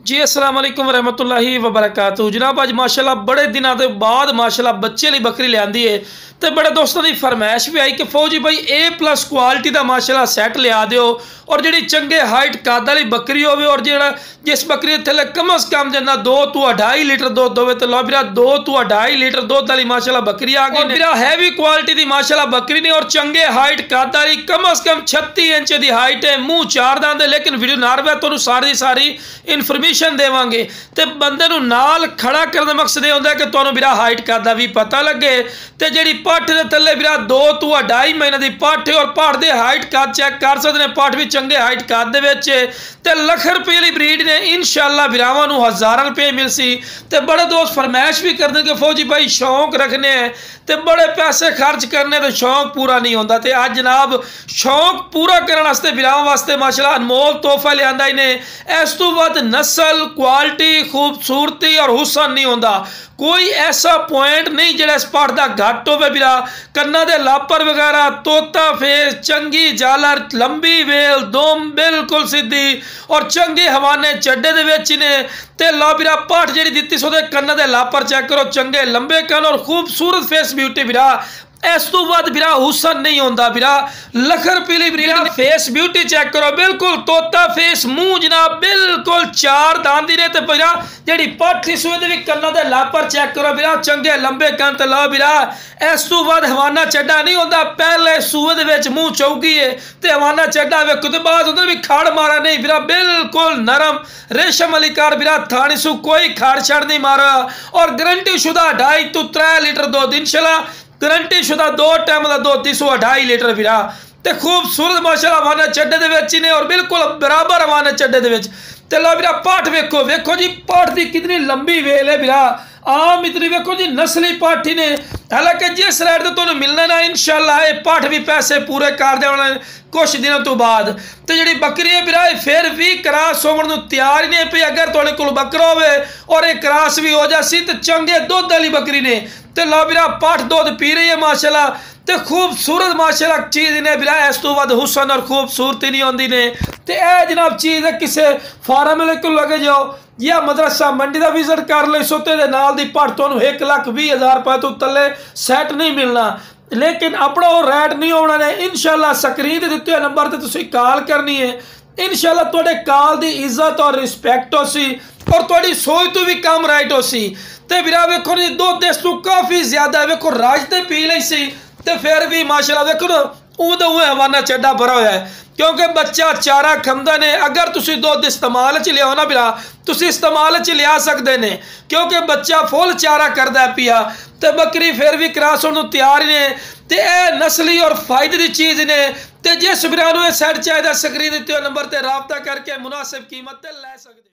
जी अस्सलाम वालेकुम रहमतुल्लाहि व बरकातहू। जनाब अज माशाल्लाह बड़े दिनों के बाद माशाल्लाह बच्चे लिए बकरी लियांदी है तो बड़े दोस्तों की फरमाइश भी आई कि फौजी भाई A+ क्वालिटी का माशाल्लाह सैट लिया दिओ और जी चंगे हाइट कद वाली बकरी हो और जो जिस बकरी थले कम अज कम जिन्ना 2 to 2.5 लीटर दुध हो तो लो बिरा 2 to 2.5 लीटर दुध वाली माशाल्लाह बकरी आ गई। बिरा हैवी क्वालिटी की माशाल्लाह बकरी ने और चंगे हाइट कद वाली कम अज कम 36 इंच की हाइट है, मुँह 4 दांत है। लेकिन वीडियो नार मैं तुहानू सारी सारी इनफॉर्मेशन देवांगे तो बंदे नू नाल खड़ा करने का मकसद यह होता है कि तुहानू बिरा हाइट कद का भी पता लगे तो जी पठ के थले बिरा 2 to 2.5 महीने की पठ है और पठ के हाइट कद चेक कर सकते हैं। पठ भी चंगे हाइट कद तो लख रुपये वाली ब्रीड ने इंशाअल्लाह बिरावां नू हज़ारां रुपये मिल सी। तो बड़े दोस्त फरमाइश भी करते कि फौजी भाई शौक रखने हैं तो बड़े पैसे खर्च करने तो शौक पूरा नहीं होता। तो आज जनाब शौक पूरा करने वास्ते बिरावां वास्ते माशाल्लाह अनमोल तोहफा लिया इन्हें। इस तो वध नस्ल क्वालिटी खूबसूरती और हुसन नहीं होता। कोई ऐसा पॉइंट नहीं जो इस पठ का घट हो बिरा कन्ना दे लापर वगैरह तोता फेस चंगी जालर लंबी वेल दुम बिल्कुल सीधी और चंगे हवाने चड्डे ने ते ला बिरा पठ जी दी सो कन्ना दे लापर चेक करो चंगे लंबे कन और खूबसूरत फेस ब्यूटी बिरा इस तो बाद बिरा हुसन नहीं होता। बिरा लख रुपये बिरा फेस ब्यूटी चेक करो बिल्कुल तोता फेस मुंह जनाब बिल्कुल 4 दांती ने तो बिरा जी पठ सूए भी कन्ना दे लापर चेक करो बिरा चंगे लंबे कन तो ला बिरा इस तो बाद हवाना चड्डा नहीं होता। पहले सूए मुँह चौकी है तो हवाना चड्डा वेखो तो बाद उधर भी खाड़ मारा नहीं बिरा बिल्कुल नरम रेशम वाली कार बिरा थानी सू कोई खाड़ छड़ नहीं मारा और गारंटी शुदा 2.5 to 3 लीटर दुध इंशाल्लाह गारंटी शुदा 2 टाइम का दुध 2.5 लीटर बिरा तो खूबसूरत माशाल्लाह हवाना चड्डे ने और बिल्कुल बराबर हवाना चड्डे तो ला बिरा पठ वेखो वेखो जी पठ की कितनी लंबी वेल है बिरा आम इतनी वेखो जी नस्ली पाठी ने। हालांकि जिस रेट तो तुम्हें मिलना ना इंशाल्लाह ये पठ भी पैसे पूरे कर देने कुछ दिनों तो बाद। तो जी बकरी है बिरा फिर भी क्रॉस होने तैयार ही नहीं पी। अगर थोड़े को बकरा हो और एक क्रॉस भी हो जासी तो चंगे दुध वाली बकरी ने तो ला बिरा पठ दुध पी रही है माशाल्लाह तो खूबसूरत माशाल्लाह चीज़ ने बिरा इस तो बाद हुसन और खूबसूरती नहीं आती ने। तो यह जनाब चीज़ है किसी फार्म को लगे जाओ या मदरसा मंडी का विजिट कर लो सोते के नाल दी पठ तुहानू 1,20,000 रुपये तो तले सैट नहीं मिलना। लेकिन अपना वो रेट नहीं होना ने इंशाल्लाह स्क्रीन ते दिते नंबर ते तुसीं कॉल करनी है इंशाल्लाह तुहाडे कॉल की इज्जत और रिस्पैक्ट हो सी और तुहाडी सोच तो भी कम राइट हो सी। तो बिरा वेखो जी दुध इस तो काफ़ी ज्यादा वेखो राज तो पी ली सी तो फिर भी माशाल्लाह वेखो ना उहदा हवाना चड्डा भरा हुआ है क्योंकि बच्चा चारा खंदा ने। अगर तुसी दुध इस्तेमाल च लिया ना बिरा तुसी इस्तेमाल च लिया सकते हैं क्योंकि बच्चा फुल चारा करता पिया तो बकरी फिर भी क्रॉस होने तैयार ने। तो यह नस्ली और फायदे की चीज़ ने। तो जिस बिरा नूं सैट चाहिए स्क्रीन दिते नंबर पर राबता करके मुनासिब कीमत ते लै सकते।